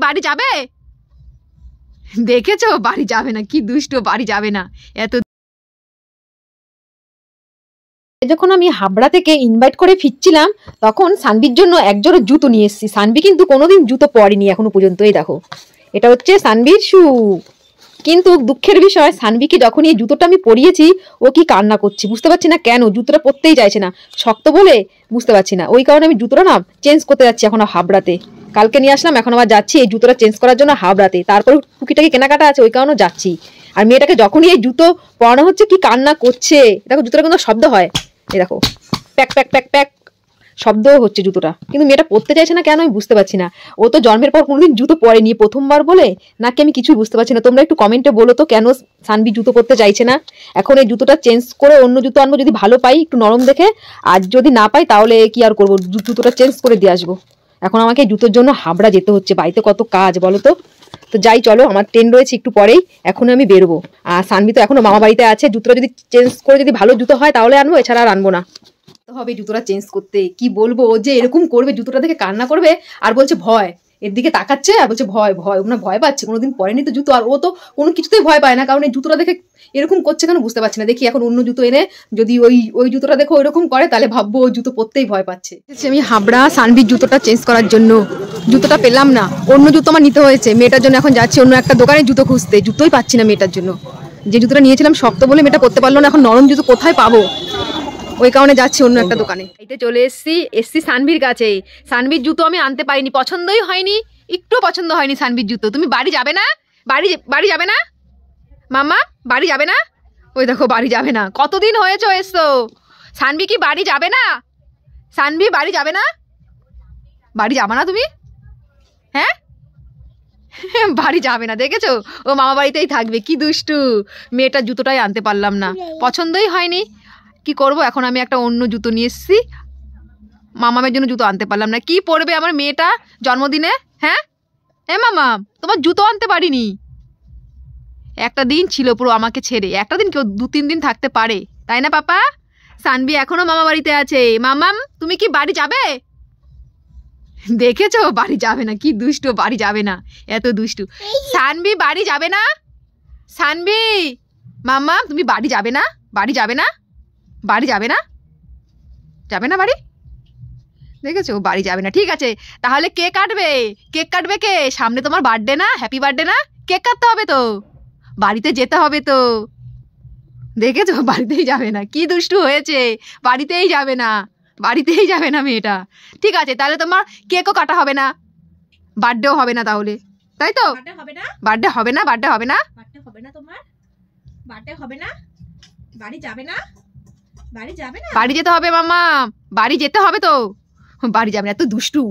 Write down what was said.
বাড়ি যাবে? দেখেছো বাড়ি যাবে না, কি দুষ্ট, বাড়ি যাবে না এত। যখন আমি হাবড়া থেকে ইনভাইট করে ফিরছিলাম তখন সানভির জন্য একজোড়া জুতো নিয়ে এসেছি। সানভি কিন্তু কোনোদিন জুতো পরেনি এখনো পর্যন্ত। এই দেখো, এটা হচ্ছে সানভির শু। কিন্তু দুঃখের বিষয়, সানভিকে যখন এই জুতোটা আমি পরিয়েছি ও কি কান্না করছে, বুঝতে পারছি না কেন। জুতোটা পরতেই চাইছে না, শক্ত বলে বুঝতে পারছি না। ওই কারণে আমি জুতোটা না চেঞ্জ করতে যাচ্ছি এখন হাবড়াতে। কালকে নিয়ে আসলাম, এখন আবার যাচ্ছি এই জুতোটা চেঞ্জ করার জন্য হাবড়াতে। তারপর টুকিটাকি কেনাকাটা আছে, ওই কারণেও যাচ্ছি। আর মেয়েটাকে যখনই এই জুতো পরানো হচ্ছে কি কান্না করছে। দেখো জুতোটা কিন্তু শব্দ হয়, এই দেখো প্যাক প্যাক প্যাক প্যাক শব্দ হচ্ছে জুতোটা, কিন্তু মেয়েটা পরতে চাইছে না কেন আমি বুঝতে পারছি না। ও তো জন্মের পর কোনোদিন জুতো পরেনি, প্রথমবার বলে নাকি আমি কিছুই বুঝতে পারছি না। তোমরা একটু কমেন্টে বলো তো কেন সানভি জুতো পরতে চাইছে না। এখন এই জুতোটা চেঞ্জ করে অন্য জুতো আনবো, যদি ভালো পাই একটু নরম দেখে। আর যদি না পাই তাহলে কি আর করবো, জুতোটা চেঞ্জ করে দিয়ে আসবো। এখন আমাকে জুতোর জন্য হাবড়া যেতে হচ্ছে, বাড়িতে কত কাজ বলো তো। তো যাই চলো, আমার ট্রেন রয়েছে একটু পরেই, এখন আমি বেরোবো। আর সানভি তো এখনো মামা বাড়িতে আছে, জুতোটা যদি চেঞ্জ করে যদি ভালো জুতো হয় তাহলে আনবো, এছাড়া আর আনবো না। হবে জুতোটা চেঞ্জ করতে, কি বলবো, ও যে এরকম করবে, জুতোটা দেখে কান্না করবে আর বলছে ভয়, এর দিকে তাকাচ্ছে আর বলছে ভয় ভয়। ওনা ভয় পাচ্ছে, কোনোদিন পরেনি তো জুতো। আর ও তো কোনো কিছুতেই ভয় পায় না, কারণ এই জুতোটা দেখে এরকম করছে কেন বুঝতে পারছি না। দেখি এখন অন্য জুতো এনে যদি ওই জুতোটা দেখো ওইরকম করে তাহলে ভাববো ও জুতো পরতেই ভয় পাচ্ছে। আমি হাবড়া সানভির জুতোটা চেঞ্জ করার জন্য, জুতোটা পেলাম না, অন্য জুতো আমার নিতে হয়েছে। মেয়েটার জন্য এখন যাচ্ছি অন্য একটা দোকানে জুতো খুঁজতে, জুতোই পাচ্ছি না মেয়েটার জন্য। যে জুতোটা নিয়েছিলাম শক্ত বলে মেয়েটা পরতে পারলো না, এখন নরম জুতো কোথায় পাবো, ওই কারণে যাচ্ছি অন্য একটা দোকানে। এতে চলে এসছি সানভির কাছে। সানভির জুতো আমি আনতে পারিনি, পছন্দই হয়নি, একটু পছন্দ হয়নি সানভির জুতো। তুমি বাড়ি যাবে না? বাড়ি যাবে না মাম্মা? বাড়ি যাবে না? ওই দেখো বাড়ি যাবে না, কতদিন হয়েছে এসছো। সানভি কি বাড়ি যাবে না? সানভি বাড়ি যাবে না? বাড়ি যাবে না তুমি? হ্যাঁ বাড়ি যাবে না, দেখেছো ও মামা বাড়িতেই থাকবে। কি দুষ্টু, মেয়েটার জুতোটাই আনতে পারলাম না, পছন্দই হয়নি। কি করব, এখন আমি একটা অন্য জুতো নিয়ে এসেছি, মামামের জন্য জুতো আনতে পারলাম না। কি পরবে আমার মেয়েটা জন্মদিনে? হ্যাঁ মামা, তোমার জুতো আনতে পারিনি। একটা দিন ছিল পুরো আমাকে ছেড়ে, একটা দিন কেউ 2-3 দিন থাকতে পারে, তাই না পাপা? সানভি এখনো মামা বাড়িতে আছে। মামাম তুমি কি বাড়ি যাবে? দেখেছো বাড়ি যাবে না, কি দুষ্টু, বাড়ি যাবে না, এত দুষ্টু। সানভি বাড়ি যাবে না? সানভি মাম্মা তুমি বাড়ি যাবে না? বাড়ি যাবে না? বাড়ি যাবে না? যাবে না বাড়ি? দেখেছো বাড়ি যাবে না। ঠিক আছে তাহলে কেক কাটবে? কেক কাটবে কে? সামনে তোমার বার্থডে না, হ্যাপি বার্থডে না, কেক কাটতে হবে তো, বাড়িতে যেতে হবে তো। দেখেছো বাড়িতেই যাবে না, কি দুষ্টু হয়েছে, বাড়িতেই যাবে না, বাড়িতেই যাবে না মেয়েটা। ঠিক আছে তাহলে তোমার কেকও কাটা হবে না, বার্থডেও হবে না তাহলে, তাই তো? বার্থডে হবে না, বার্থডে হবে না, বার্থডে হবে না, বার্থডে হবে না, তোমার বার্থডে হবে না, বাড়ি যাবে না, বাড়ি যাবে না, বাড়ি যেতে হবে মাম্মা, বাড়ি যেতে হবে তো। বাড়ি যাবে না, এত দুষ্টু।